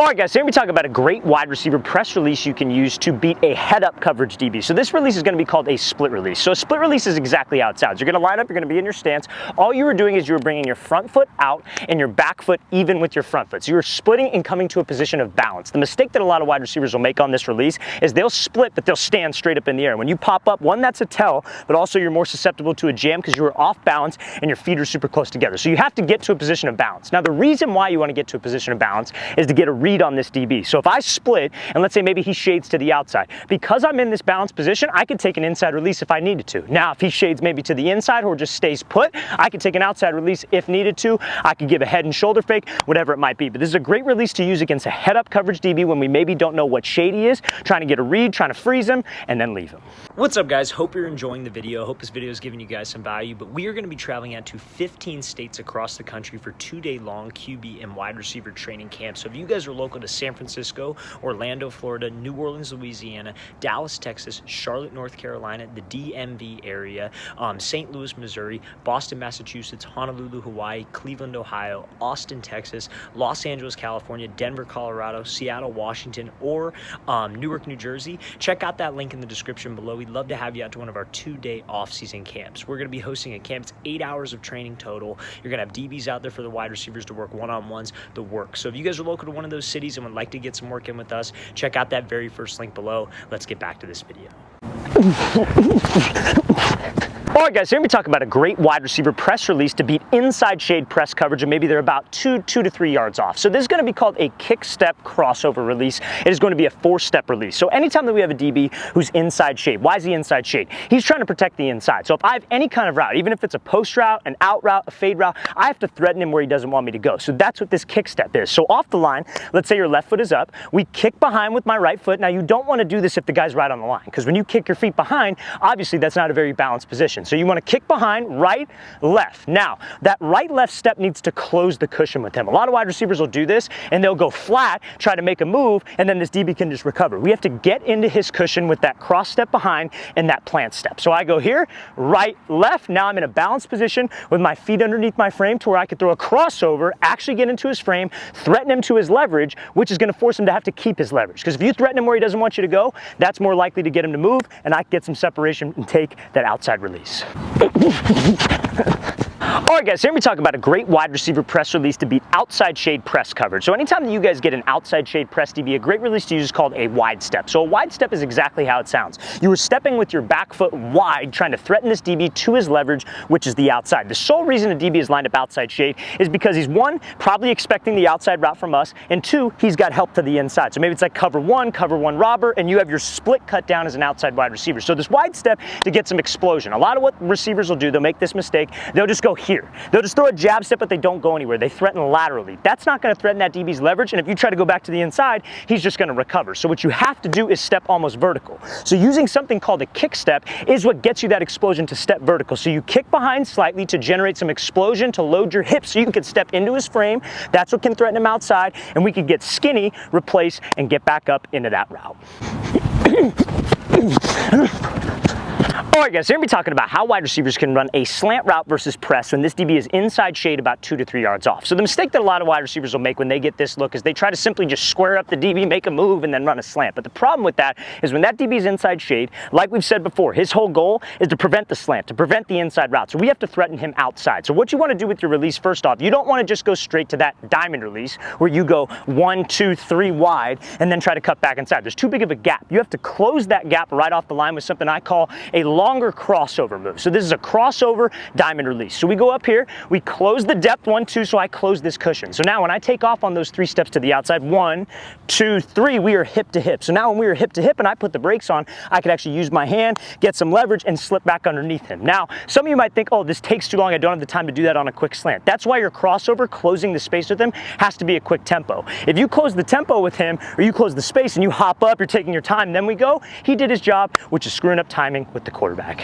Alright guys, so here we talk about a great wide receiver press release you can use to beat a head-up coverage DB. So this release is going to be called a split release. So a split release is exactly how it sounds. You're going to line up, you're going to be in your stance. All you were doing is you were bringing your front foot out and your back foot even with your front foot. So you're splitting and coming to a position of balance. The mistake that a lot of wide receivers will make on this release is they'll split, but they'll stand straight up in the air. When you pop up, one, that's a tell, but also you're more susceptible to a jam because you were off balance and your feet are super close together. So you have to get to a position of balance. Now the reason why you want to get to a position of balance is to get a read on this DB. So if I split, and let's say maybe he shades to the outside, because I'm in this balanced position, I could take an inside release if I needed to. Now, if he shades maybe to the inside or just stays put, I could take an outside release if needed to. I could give a head and shoulder fake, whatever it might be. But this is a great release to use against a head-up coverage DB when we maybe don't know what shade he is, trying to get a read, trying to freeze him, and then leave him. What's up, guys? Hope you're enjoying the video. Hope this video is giving you guys some value, but we are going to be traveling out to 15 states across the country for 2-day-long QB and wide receiver training camps. So if you guys are local to San Francisco, Orlando, Florida, New Orleans, Louisiana, Dallas, Texas, Charlotte, North Carolina, the DMV area, St. Louis, Missouri, Boston, Massachusetts, Honolulu, Hawaii, Cleveland, Ohio, Austin, Texas, Los Angeles, California, Denver, Colorado, Seattle, Washington, or Newark, New Jersey, check out that link in the description below. We'd love to have you out to one of our 2-day off-season camps. We're going to be hosting a camp. It's 8 hours of training total. You're going to have DBs out there for the wide receivers to work one-on-ones, the work. So if you guys are local to one of those cities and would like to get some work in with us, check out that very first link below. Let's get back to this video. Alright guys, here we talk about a great wide receiver press release to beat inside shade press coverage, and maybe they're about 2 to 3 yards off. So this is going to be called a Kickstep crossover release. It is going to be a 4-step release. So anytime that we have a DB who's inside shade, why is he inside shade? He's trying to protect the inside. So if I have any kind of route, even if it's a post route, an out route, a fade route, I have to threaten him where he doesn't want me to go. So that's what this Kickstep is. So off the line, let's say your left foot is up, we kick behind with my right foot. Now you don't want to do this if the guy's right on the line, because when you kick your feet behind, obviously that's not a very balanced position. So you want to kick behind, right, left. Now, that right-left step needs to close the cushion with him. A lot of wide receivers will do this, and they'll go flat, try to make a move, and then this DB can just recover. We have to get into his cushion with that cross step behind and that plant step. So I go here, right, left. Now I'm in a balanced position with my feet underneath my frame to where I could throw a crossover, actually get into his frame, threaten him to his leverage, which is going to force him to have to keep his leverage. Because if you threaten him where he doesn't want you to go, that's more likely to get him to move, and I can get some separation and take that outside release. Alright guys, here we talk about a great wide receiver press release to beat outside shade press coverage. So anytime that you guys get an outside shade press DB, a great release to use is called a wide step. So a wide step is exactly how it sounds. You were stepping with your back foot wide, trying to threaten this DB to his leverage, which is the outside. The sole reason a DB is lined up outside shade is because he's, one, probably expecting the outside route from us, and two, he's got help to the inside. So maybe it's like cover one robber, and you have your split cut down as an outside wide receiver. So this wide step to get some explosion. A lot of what receivers will do, they'll make this mistake, they'll just go here. They'll just throw a jab step, but they don't go anywhere. They threaten laterally. That's not going to threaten that DB's leverage, and if you try to go back to the inside, he's just going to recover. So what you have to do is step almost vertical. So using something called a kick step is what gets you that explosion to step vertical. So you kick behind slightly to generate some explosion, to load your hips so you can step into his frame. That's what can threaten him outside, and we can get skinny, replace, and get back up into that route. Alright guys, so here we're talking about how wide receivers can run a slant route versus press when this DB is inside shade about 2 to 3 yards off. So the mistake that a lot of wide receivers will make when they get this look is they try to simply just square up the DB, make a move, and then run a slant. But the problem with that is when that DB is inside shade, like we've said before, his whole goal is to prevent the slant, to prevent the inside route. So we have to threaten him outside. So what you want to do with your release, first off, you don't want to just go straight to that diamond release where you go 1, 2, 3 wide and then try to cut back inside. There's too big of a gap. You have to close that gap right off the line with something I call a longer crossover move. So this is a crossover diamond release. So we go up here, we close the depth 1, 2, so I close this cushion. So now when I take off on those 3 steps to the outside, 1, 2, 3, we are hip to hip. So now when we are hip to hip and I put the brakes on, I can actually use my hand, get some leverage, and slip back underneath him. Now, some of you might think, oh, this takes too long, I don't have the time to do that on a quick slant. That's why your crossover, closing the space with him, has to be a quick tempo. If you close the tempo with him, or you close the space and you hop up, you're taking your time, then we go, he did his job, which is screwing up timing with the quarterback.